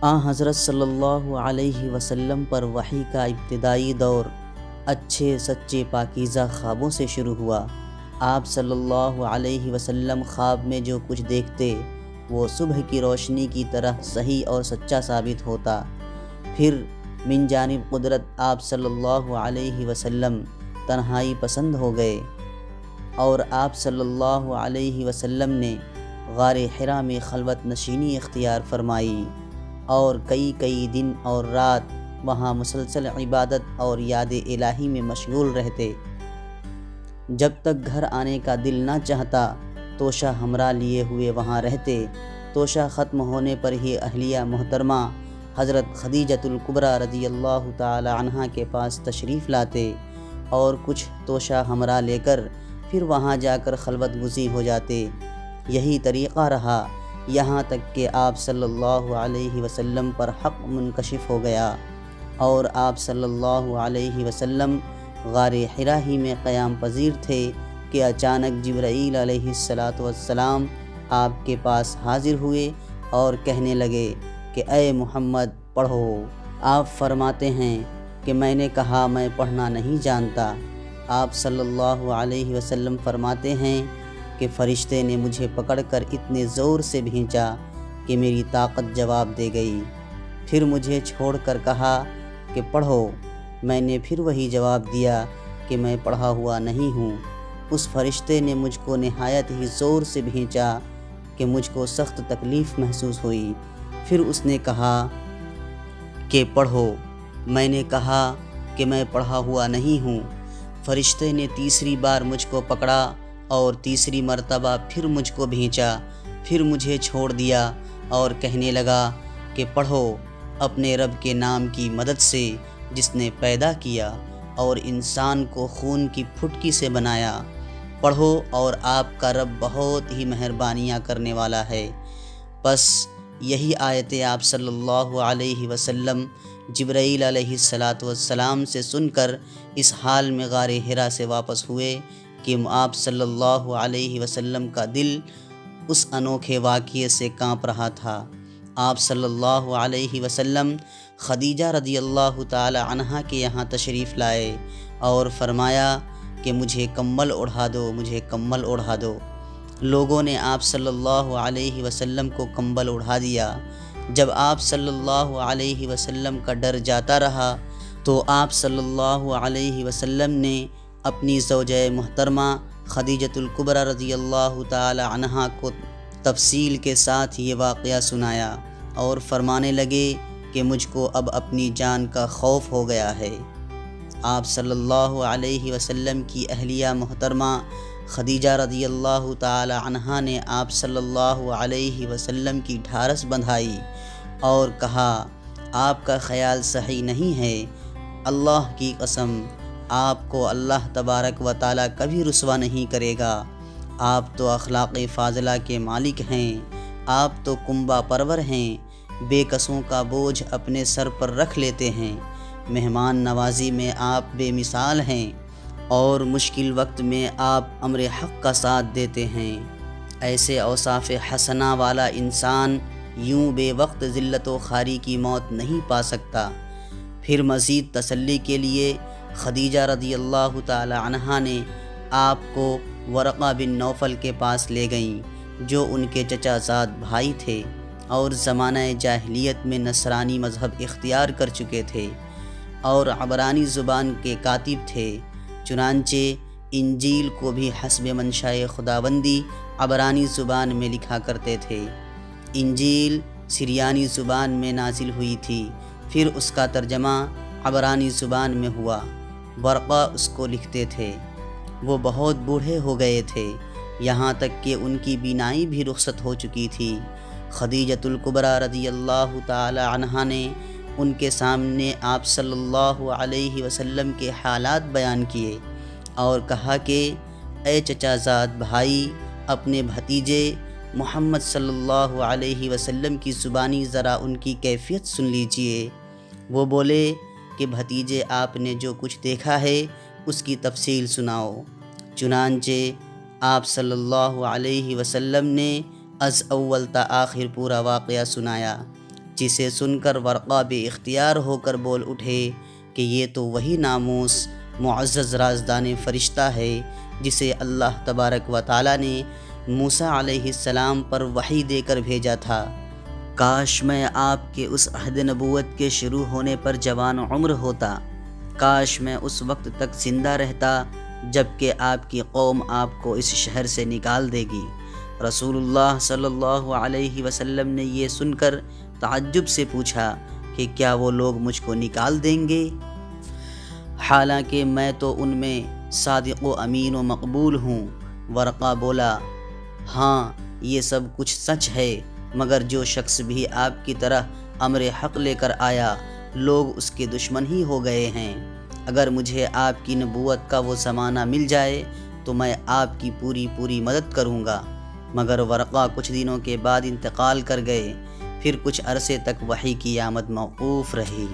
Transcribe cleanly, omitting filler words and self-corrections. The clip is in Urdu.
حضرت صلی اللہ علیہ وسلم پر وحی کا ابتدائی دور اچھے سچے پاکیزہ خوابوں سے شروع ہوا۔ آپ صلی اللہ علیہ وسلم خواب میں جو کچھ دیکھتے وہ صبح کی روشنی کی طرح صحیح اور سچا ثابت ہوتا۔ پھر من جانب قدرت آپ صلی اللہ علیہ وسلم تنہائی پسند ہو گئے اور آپ صلی اللہ علیہ وسلم نے غار حرا میں خلوت نشینی اختیار فرمائی اور کئی دن اور رات وہاں مسلسل عبادت اور یاد الہی میں مشغول رہتے۔ جب تک گھر آنے کا دل نہ چاہتا توشہ ہمراہ لیے ہوئے وہاں رہتے۔ توشہ ختم ہونے پر ہی اہلیہ محترمہ حضرت خدیجۃ الکبریٰ رضی اللہ تعالی عنہا کے پاس تشریف لاتے اور کچھ توشہ ہمراہ لے کر پھر وہاں جا کر خلوت گزین ہو جاتے۔ یہی طریقہ رہا یہاں تک کہ آپ صلی اللہ علیہ وسلم پر حق منکشف ہو گیا اور آپ صلی اللہ علیہ وسلم غار حرا ہی میں قیام پذیر تھے کہ اچانک جبرائیل علیہ السلام آپ کے پاس حاضر ہوئے اور کہنے لگے کہ اے محمد پڑھو۔ آپ فرماتے ہیں کہ میں نے کہا میں پڑھنا نہیں جانتا۔ آپ صلی اللہ علیہ وسلم فرماتے ہیں کہ فرشتے نے مجھے پکڑ کر اتنے زور سے بھینچا کہ میری طاقت جواب دے گئی۔ پھر مجھے چھوڑ کر کہا کہ پڑھو۔ میں نے پھر وہی جواب دیا کہ میں پڑھا ہوا نہیں ہوں۔ اس فرشتے نے مجھ کو نہایت ہی زور سے بھینچا کہ مجھ کو سخت تکلیف محسوس ہوئی۔ پھر اس نے کہا کہ پڑھو۔ میں نے کہا کہ میں پڑھا ہوا نہیں ہوں۔ فرشتے نے تیسری بار مجھ کو پکڑا اور تیسری مرتبہ پھر مجھ کو بھینچا۔ پھر مجھے چھوڑ دیا اور کہنے لگا کہ پڑھو اپنے رب کے نام کی مدد سے جس نے پیدا کیا اور انسان کو خون کی پھٹکی سے بنایا۔ پڑھو اور آپ کا رب بہت ہی مہربانیاں کرنے والا ہے۔ بس یہی آیتیں آپ صلی اللہ علیہ وسلم جبرائیل علیہ السلام سے سن کر اس حال میں غار حرا سے واپس ہوئے کہ آپ صلی اللہ علیہ وسلم کا دل اس انوکھے واقعے سے کانپ رہا تھا۔ آپ صلی اللہ علیہ وسلم خدیجہ رضی اللہ تعالی عنہا کے یہاں تشریف لائے اور فرمایا کہ مجھے کمبل اوڑھا دو، مجھے کمبل اوڑھا دو۔ لوگوں نے آپ صلی اللہ علیہ وسلم کو کمبل اوڑھا دیا۔ جب آپ صلی اللہ علیہ وسلم کا ڈر جاتا رہا تو آپ صلی اللہ علیہ وسلم نے اپنی زوجہ محترمہ خدیجۃ الکبریٰ رضی اللہ تعالی عنہا کو تفصیل کے ساتھ یہ واقعہ سنایا اور فرمانے لگے کہ مجھ کو اب اپنی جان کا خوف ہو گیا ہے۔ آپ صلی اللہ علیہ وسلم کی اہلیہ محترمہ خدیجہ رضی اللہ تعالی عنہا نے آپ صلی اللہ علیہ وسلم کی ڈھارس بندھائی اور کہا آپ کا خیال صحیح نہیں ہے۔ اللہ کی قسم آپ کو اللہ تبارک و تعالی کبھی رسوا نہیں کرے گا۔ آپ تو اخلاق فاضلہ کے مالک ہیں، آپ تو کنبہ پرور ہیں، بے کسوں کا بوجھ اپنے سر پر رکھ لیتے ہیں، مہمان نوازی میں آپ بے مثال ہیں اور مشکل وقت میں آپ امر حق کا ساتھ دیتے ہیں۔ ایسے اوصاف حسنہ والا انسان یوں بے وقت ذلت و خواری کی موت نہیں پا سکتا۔ پھر مزید تسلی کے لیے خدیجہ رضی اللہ تعالی عنہا نے آپ کو ورقہ بن نوفل کے پاس لے گئیں جو ان کے چچا زاد بھائی تھے اور زمانہ جاہلیت میں نصرانی مذہب اختیار کر چکے تھے اور عبرانی زبان کے کاتب تھے۔ چنانچہ انجیل کو بھی حسب منشاء خداوندی عبرانی زبان میں لکھا کرتے تھے۔ انجیل سریانی زبان میں نازل ہوئی تھی، پھر اس کا ترجمہ عبرانی زبان میں ہوا۔ ورقہ اس کو لکھتے تھے۔ وہ بہت بوڑھے ہو گئے تھے، یہاں تک کہ ان کی بینائی بھی رخصت ہو چکی تھی۔ خدیجۃ الکبریٰ رضی اللہ تعالی عنہا نے ان کے سامنے آپ صلی اللہ علیہ وسلم کے حالات بیان کیے اور کہا کہ اے چچا زاد بھائی، اپنے بھتیجے محمد صلی اللہ علیہ وسلم کی زبانی ذرا ان کی کیفیت سن لیجئے۔ وہ بولے کہ بھتیجے آپ نے جو کچھ دیکھا ہے اس کی تفصیل سناؤ۔ چنانچہ آپ صلی اللہ علیہ وسلم نے از اول تا آخر پورا واقعہ سنایا۔ جسے سن کر ورقا بے اختیار ہو کر بول اٹھے کہ یہ تو وہی ناموس معزز رازدان فرشتہ ہے جسے اللہ تبارک و تعالیٰ نے موسیٰ علیہ السلام پر وحی دے کر بھیجا تھا۔ کاش میں آپ کے اس عہد نبوت کے شروع ہونے پر جوان عمر ہوتا، کاش میں اس وقت تک زندہ رہتا جب کہ آپ کی قوم آپ کو اس شہر سے نکال دے گی۔ رسول اللہ صلی اللہ علیہ وسلم نے یہ سن کر تعجب سے پوچھا کہ کیا وہ لوگ مجھ کو نکال دیں گے؟ حالانکہ میں تو ان میں صادق و امین و مقبول ہوں۔ ورقہ بولا، ہاں یہ سب کچھ سچ ہے، مگر جو شخص بھی آپ کی طرح امر حق لے کر آیا لوگ اس کے دشمن ہی ہو گئے ہیں۔ اگر مجھے آپ کی نبوت کا وہ زمانہ مل جائے تو میں آپ کی پوری مدد کروں گا۔ مگر ورقہ کچھ دنوں کے بعد انتقال کر گئے، پھر کچھ عرصے تک وحی کی آمد موقوف رہی۔